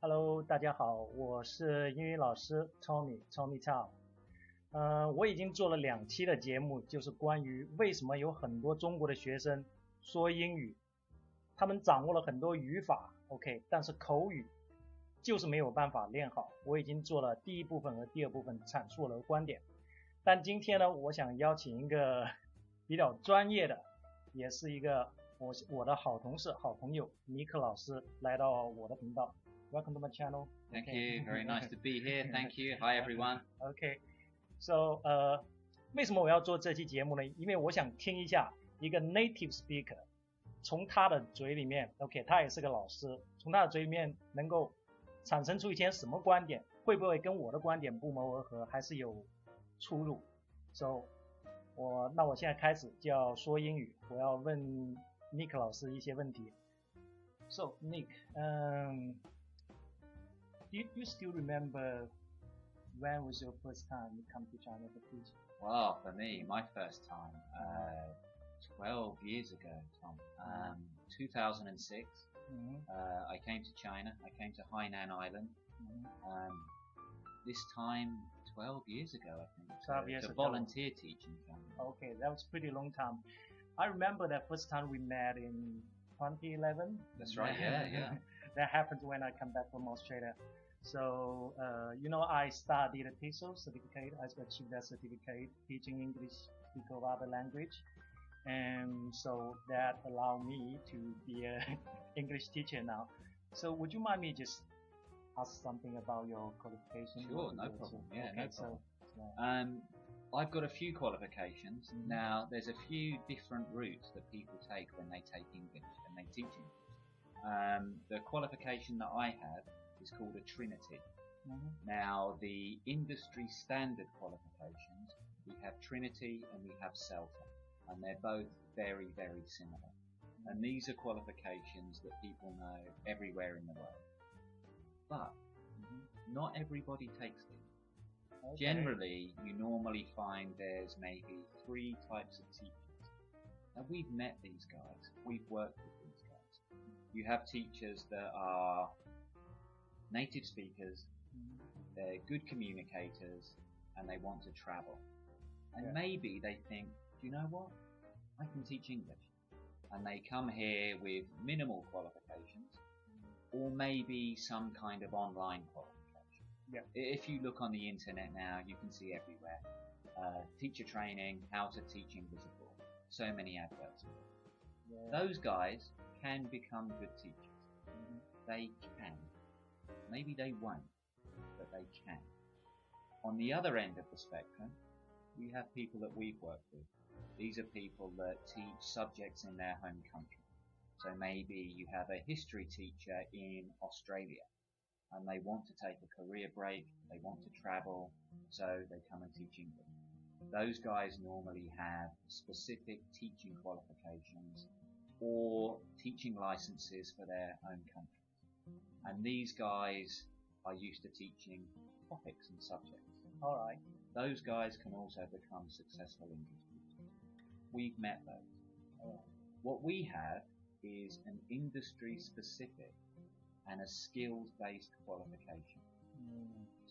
Hello，大家好，我是英语老师 Tommy Chow。我已经做了2期的节目，就是关于为什么有很多中国的学生说英语，他们掌握了很多语法 ，OK， 但是口语就是没有办法练好。我已经做了第1部分和第2部分，阐述了观点。但今天呢，我想邀请一个比较专业的，也是一个我的好同事、好朋友尼克老师来到我的频道。Welcome to my channel. Thank you. Very nice to be here. Thank you. Hi, everyone. Okay. So, 为什么我要做这期节目呢？因为我想听一下一个 native speaker 从他的嘴里面 ，OK， 他也是个老师，从他的嘴里面能够产生出一些什么观点，会不会跟我的观点不谋而合，还是有出入 ？So， 我现在开始就要说英语，我要问 Nick 老师一些问题。So, Nick, do you still remember when was your first time you come to China to teach? Well, for me, my first time, 12 years ago, Tom. 2006, I came to China. I came to Hainan Island. This time, 12 years ago, I think. 12 years to ago. volunteer teaching China. Okay, that was pretty long time. I remember that first time we met in 2011. That's right, yeah. That happened when I come back from Australia. So, I studied a TESOL certificate. I achieved that certificate teaching English, speak of other language. And so that allowed me to be an English teacher now. So would you mind me just ask something about your qualification? Sure, no problem. Yeah, okay, no problem. I've got a few qualifications. Now, there's a few different routes that people take when they take English and they teach English. The qualification that I have is called a Trinity. Now, the industry standard qualifications, we have Trinity and we have CELTA, and they're both very, very similar. And these are qualifications that people know everywhere in the world. But not everybody takes them. Okay. Generally, you normally find there's maybe 3 types of teachers. Now, we've met these guys. We've worked with these guys. You have teachers that are native speakers, they're good communicators, and they want to travel. And maybe they think, do you know what? I can teach English. And they come here with minimal qualifications, or maybe some kind of online qualification. Yeah. If you look on the internet now, you can see everywhere. Teacher training, how to teach English abroad. So many adverts. Those guys can become good teachers. They can. Maybe they won't, but they can. On the other end of the spectrum, we have people that we've worked with. These are people that teach subjects in their home country. So maybe you have a history teacher in Australia and they want to take a career break, they want to travel, so they come and teach English. Those guys normally have specific teaching qualifications or teaching licenses for their own country. And these guys are used to teaching topics and subjects. Alright. Those guys can also become successful English teachers. We've met those. What we have is an industry-specific and a skills-based qualification.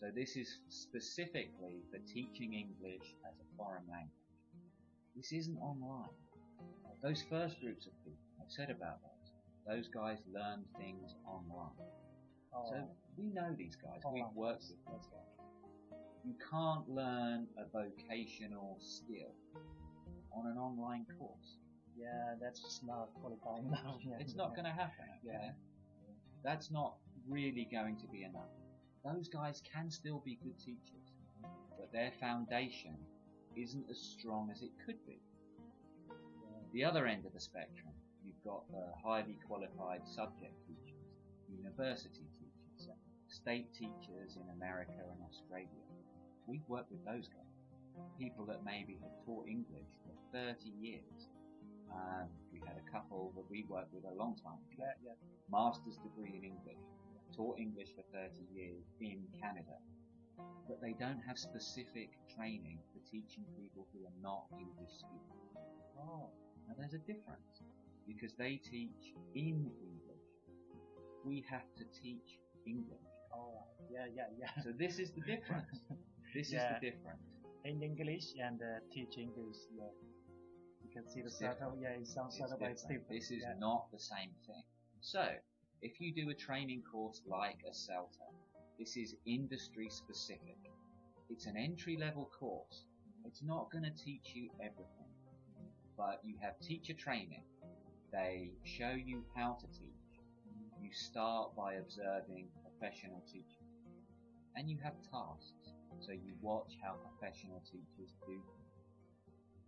So this is specifically for teaching English as a foreign language. This isn't online. Those first groups of people, I've said about those guys learn things online. So we know these guys, we've worked with these guys. You can't learn a vocational skill on an online course. Yeah, that's just not qualifying enough. It's not going to happen. Okay? That's not really going to be enough. Those guys can still be good teachers, but their foundation isn't as strong as it could be. The other end of the spectrum, you've got the highly qualified subject teachers, university teachers, state teachers in America and Australia. We've worked with those guys. People that maybe have taught English for 30 years. We had a couple that we worked with a long time ago. Master's degree in English. Taught English for 30 years in Canada. But they don't have specific training for teaching people who are not English speakers. Now there's a difference, because they teach in English. We have to teach English. Oh, yeah. So this is the difference. This is the difference. In English and teach English, yeah. You can see the subtle, it sounds subtle, but it's different. This is not the same thing. So, if you do a training course like a CELTA, this is industry specific. It's an entry-level course. It's not going to teach you everything, but you have teacher training. They show you how to teach. You start by observing professional teachers, and you have tasks. So you watch how professional teachers do things.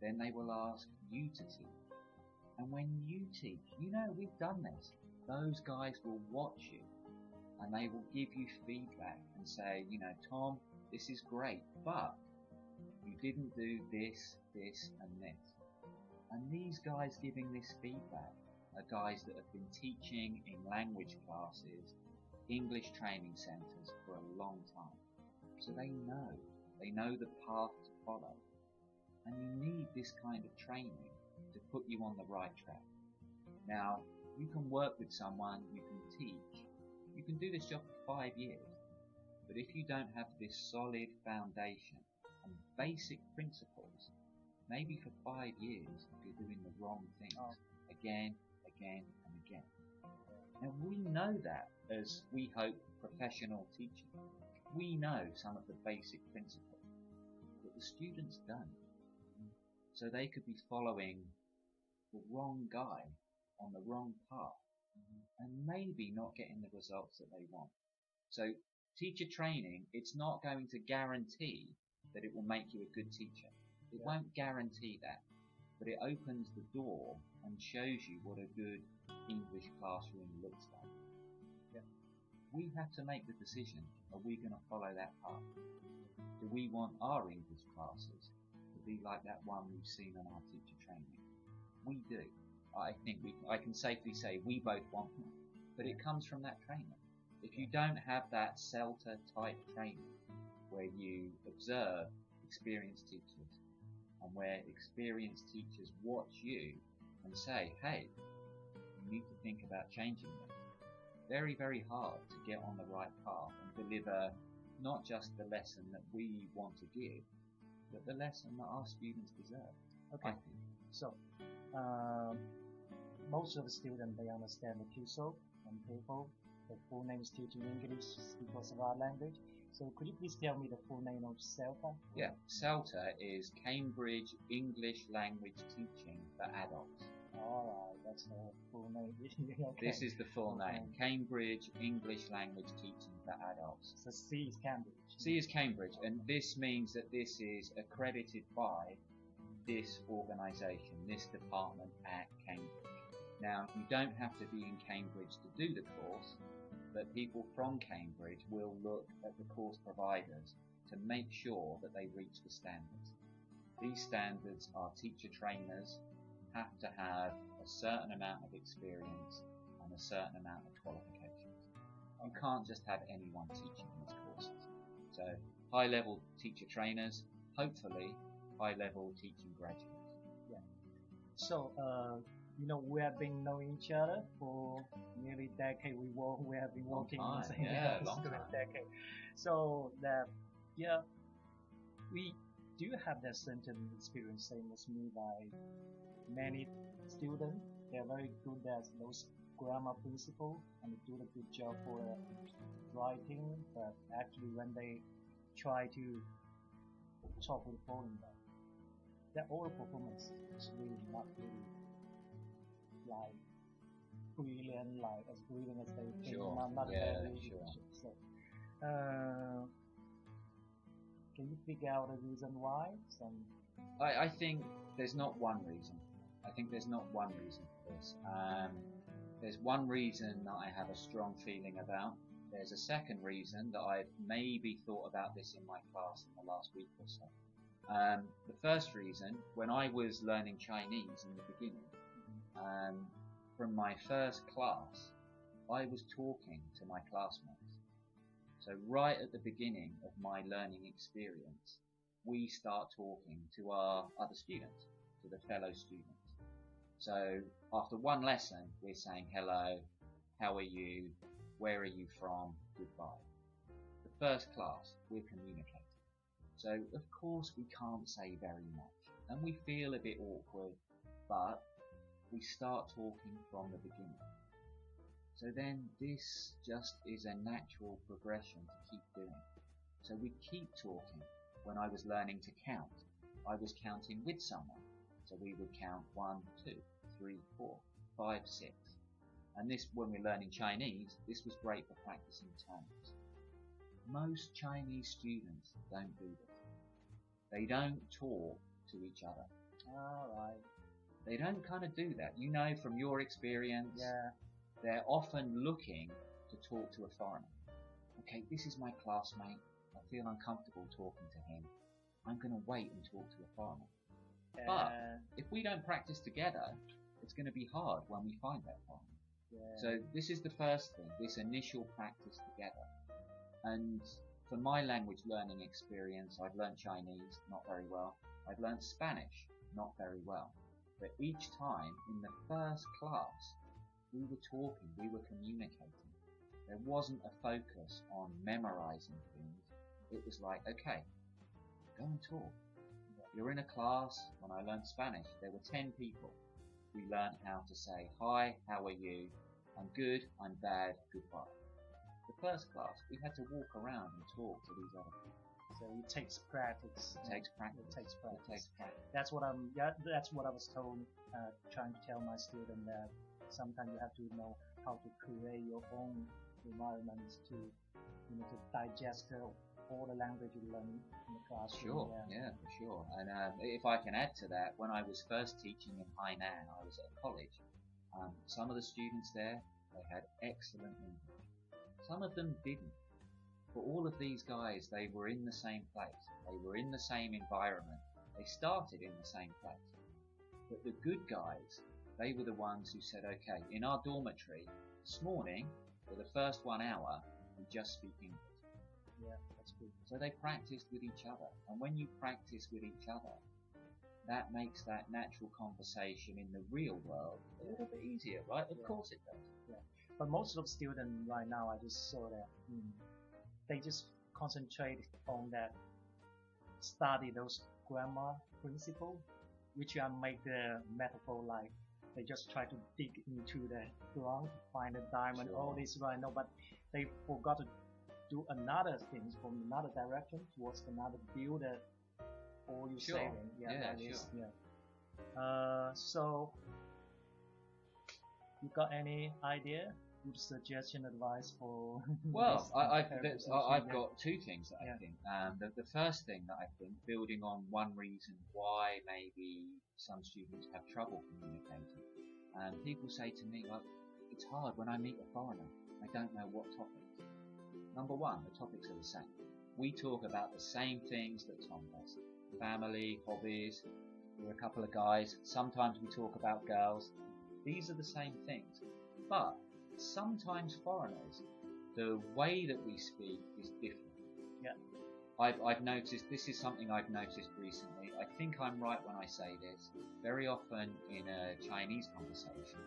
Then they will ask you to teach. And when you teach, we've done this. Those guys will watch you and they will give you feedback and say, Tom, this is great, but you didn't do this, this and this. And these guys giving this feedback are guys that have been teaching in language classes, English training centres for a long time. So they know the path to follow. And you need this kind of training to put you on the right track. Now, you can work with someone, you can teach, you can do this job for 5 years. But if you don't have this solid foundation and basic principles, maybe for 5 years you're doing the wrong things again and again. Now we know that as we hope professional teachers. We know some of the basic principles, but the students don't. So they could be following the wrong guy on the wrong path and maybe not getting the results that they want. So teacher training, it's not going to guarantee that it will make you a good teacher. It won't guarantee that, but it opens the door and shows you what a good English classroom looks like. We have to make the decision, are we going to follow that path? Do we want our English classes to be like that one we've seen on our teacher training? We do. I can safely say we both want them, but it comes from that training. If you don't have that CELTA type training where you observe experienced teachers and where experienced teachers watch you and say, hey, you need to think about changing this. Very, very hard to get on the right path and deliver not just the lesson that we want to give, but the lesson that our students deserve. Okay, so most of the students, they understand the TESOL and TOEFL. The full name is Teaching English because of our language. So could you please tell me the full name of CELTA? Yeah, CELTA is Cambridge English Language Teaching for Adults. Alright, that's the full name. Okay. This is the full name. Cambridge English Language Teaching for Adults. So C is Cambridge. C is Cambridge, and this means that this is accredited by this organisation, this department at Cambridge. Now, you don't have to be in Cambridge to do the course, but people from Cambridge will look at the course providers to make sure that they reach the standards. These standards are teacher trainers have to have a certain amount of experience and a certain amount of qualifications. You can't just have anyone teaching these courses. So high-level teacher trainers, hopefully high-level teaching graduates. Yeah. So we have been knowing each other for nearly a decade. We have been working in the same decade. So we do have that certain experience, same as me, by many students. They are very good at those grammar principles and do a good job for writing, but actually when they try to talk with the foreign, their oral performance is really not really like brilliant, like as brilliant as they think. Not very sure. So, can you figure out a reason why? I think there's not one reason. I think there's not one reason for this. There's one reason that I have a strong feeling about. There's a second reason that I've maybe thought about this in my class in the last week or so. The first reason, when I was learning Chinese in the beginning, from my first class, I was talking to my classmates. So right at the beginning of my learning experience, we start talking to our other students, to the fellow students. So after one lesson, we're saying hello, how are you, where are you from, goodbye. The first class, we're communicating. So, of course, we can't say very much, and we feel a bit awkward, but we start talking from the beginning. So then this just is a natural progression to keep doing. So we keep talking. When I was learning to count, I was counting with someone. So we would count 1, 2, 3, 4, 5, 6. And this, when we're learning Chinese, this was great for practicing tones. Most Chinese students don't do this. They don't talk to each other. Alright. They don't kind of do that. You know from your experience, Yeah. they're often looking to talk to a foreigner. Okay, this is my classmate. I feel uncomfortable talking to him. I'm going to wait and talk to a foreigner. But if we don't practice together, it's going to be hard when we find that foreigner. Yeah. So this is the first thing, this initial practice together. And for my language learning experience, I've learned Chinese, not very well. I've learned Spanish, not very well. But each time, in the first class, we were talking, we were communicating. There wasn't a focus on memorizing things. It was like, okay, go and talk. You're in a class. When I learned Spanish, there were 10 people. We learned how to say, hi, how are you? I'm good, I'm bad, goodbye. The first class, we had to walk around and talk to these other people. So it takes practice. It takes practice. It takes practice. It takes practice. That's what I was told, trying to tell my student that sometimes you have to know how to create your own environment to, to digest all the language you learn in the classroom. Sure, yeah, for sure. And if I can add to that, when I was first teaching in Hainan, I was at a college. Some of the students there, they had excellent English. Some of them didn't. But all of these guys, they were in the same place. They were in the same environment. They started in the same place. But the good guys, they were the ones who said, okay, in our dormitory, this morning, for the first 1 hour, we just speak English. Yeah, that's good. So they practiced with each other. And when you practice with each other, that makes that natural conversation in the real world a little bit easier, right? Of course it does. Yeah. But most of the students right now, I just saw that they just concentrate on that, study those grammar principles, which I make the metaphor like they just try to dig into the ground to find a diamond. Sure. All this right now, but they forgot to do another things from another direction towards another builder. All you Sure. saying, Yeah, sure. So you got any idea? Good suggestion, advice for? Well, this I've got two things that I Yeah. think. The first thing that I think, building on one reason why maybe some students have trouble communicating. People say to me, like, it's hard when I meet a foreigner. I don't know what topics. Number one, the topics are the same. We talk about the same things that Tom does. Family, hobbies. We're a couple of guys. Sometimes we talk about girls. These are the same things. But sometimes foreigners, the way that we speak is different. Yeah. I've noticed, this is something I've noticed recently. I think I'm right when I say this. Very often in a Chinese conversation,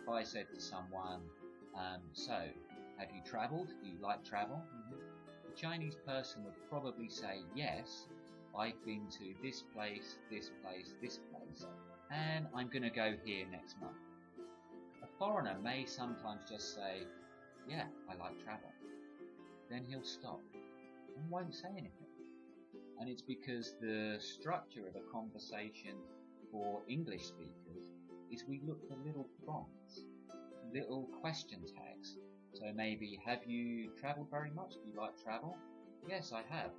if I said to someone, so, have you travelled? Do you like travel? The Chinese person would probably say, yes, I've been to this place, this place, this place, and I'm going to go here next month. A foreigner may sometimes just say, yeah, I like travel. Then he'll stop and won't say anything. And it's because the structure of a conversation for English speakers is we look for little prompts, little question tags. So maybe, have you travelled very much? Do you like travel? Yes, I have.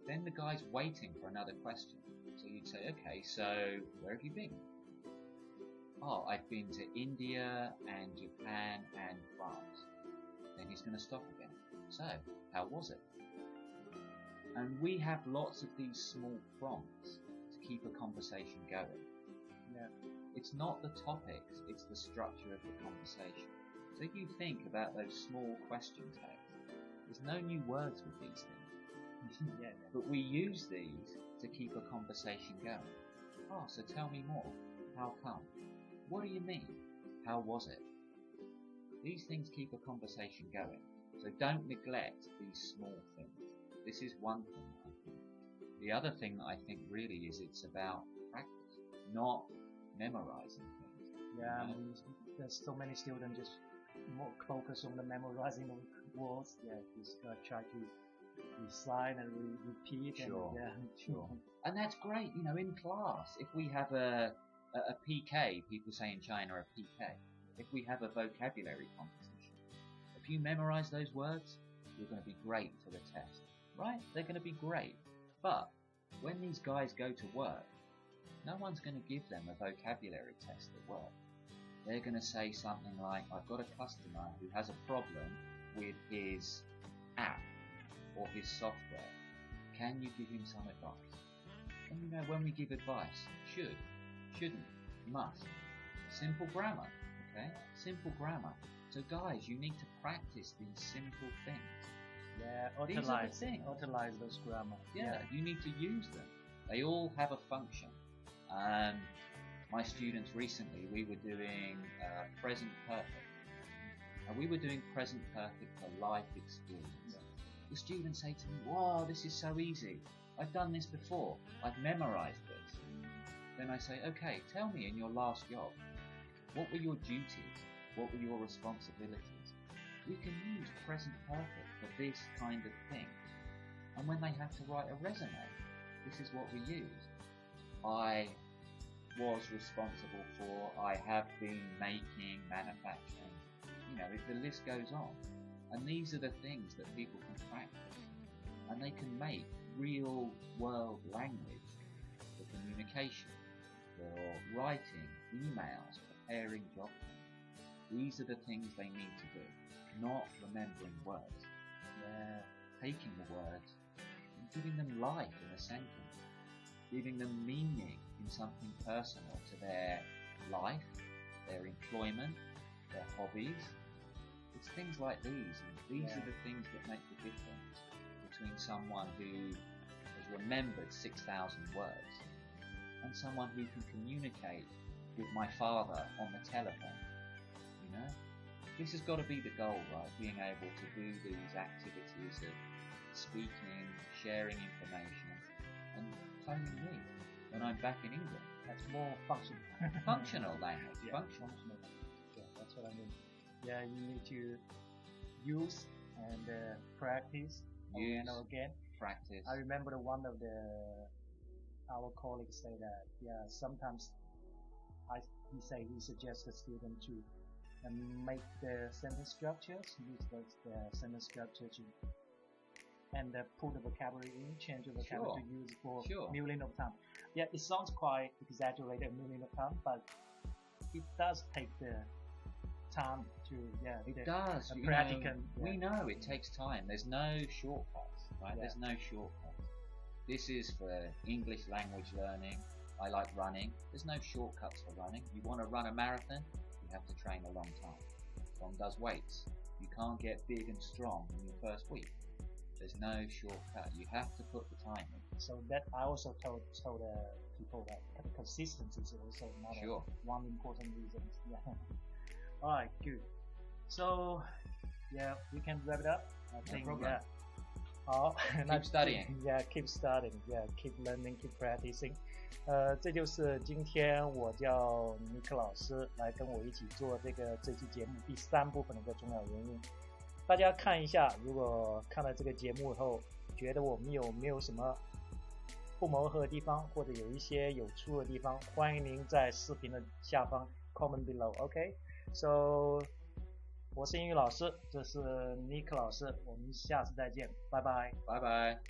Then the guy's waiting for another question. So you'd say, okay, so where have you been? Oh, I've been to India and Japan and France. Then he's going to stop again. So, how was it? And we have lots of these small prompts to keep a conversation going. Yeah. It's not the topics, it's the structure of the conversation. So if you think about those small question tags, there's no new words with these things. Yeah. But we use these to keep a conversation going. Oh, so tell me more. How come? What do you mean? How was it? these things keep a conversation going. So don't neglect these small things. This is one thing, I think. The other thing that I think really is it's about practice, not memorizing things. Yeah, I mean, there's so many students just more focus on the memorizing of words. Yeah, just try to recite and repeat. Sure, and, sure. And that's great, you know, in class. If we have a PK, people say in China a PK, if we have a vocabulary competition, if you memorize those words, you're going to be great for the test, right? They're going to be great. But when these guys go to work, no one's going to give them a vocabulary test at work. They're going to say something like, I've got a customer who has a problem with his app or his software. Can you give him some advice? And you know, when we give advice, should, shouldn't, must. Simple grammar, okay? Simple grammar. So guys, you need to practice these simple things. Yeah, These are the things. utilize those grammar. Yeah, you need to use them. They all have a function. My students recently, we were doing present perfect. And we were doing present perfect for life experience. Yeah. The students say to me, wow, this is so easy. I've done this before. I've memorized this. Then I say, okay, tell me in your last job, what were your duties? What were your responsibilities? We can use present perfect for this kind of thing. And when they have to write a resume, this is what we use. I was responsible for, I have been making, manufacturing, you know, the list goes on. And these are the things that people can practice. And they can make real world language for communication, for writing, emails, preparing job plans. These are the things they need to do, not remembering words. They're taking the words and giving them life in a sentence, giving them meaning in something personal to their life, their employment, their hobbies. It's things like these, and these are the things that make the difference between someone who has remembered 6,000 words and someone who can communicate with my father on the telephone. You know, this has got to be the goal, right? Being able to do these activities of speaking, sharing information, and phoning me when I'm back in England. That's more functional. Functional language. Yeah, functional. Yeah, that's what I mean. Yeah, you need to use and practice again and again. Practice. I remember one of our colleagues say that, yeah, sometimes he suggests the student to make the sentence structures, use the sentence structure to, and put the vocabulary in, change the vocabulary to use for million of times. Yeah, it sounds quite exaggerated, million of times, but it does take the time to, it does. Practical. We know it takes time. There's no shortcuts, right? Yeah. There's no shortcuts. This is for English language learning. I like running. There's no shortcuts for running. You want to run a marathon, you have to train a long time. One does weights. You can't get big and strong in your first week. There's no shortcut. You have to put the time in. So that I also told people that consistency is also another one important reason. Yeah. All right, good. So yeah, we can wrap it up. I think. Yeah. Keep studying. Yeah, keep studying. Yeah, keep learning, keep practicing. 这就是今天我叫尼克老师来跟我一起做这期节目第3部分的一个重要原因。大家看一下，如果看了这个节目后，觉得我们有没有什么不谋合的地方，或者有一些有出的地方，欢迎您在视频的下方 comment below。OK，so 我是英语老师，这是尼克老师，我们下次再见，拜拜，拜拜。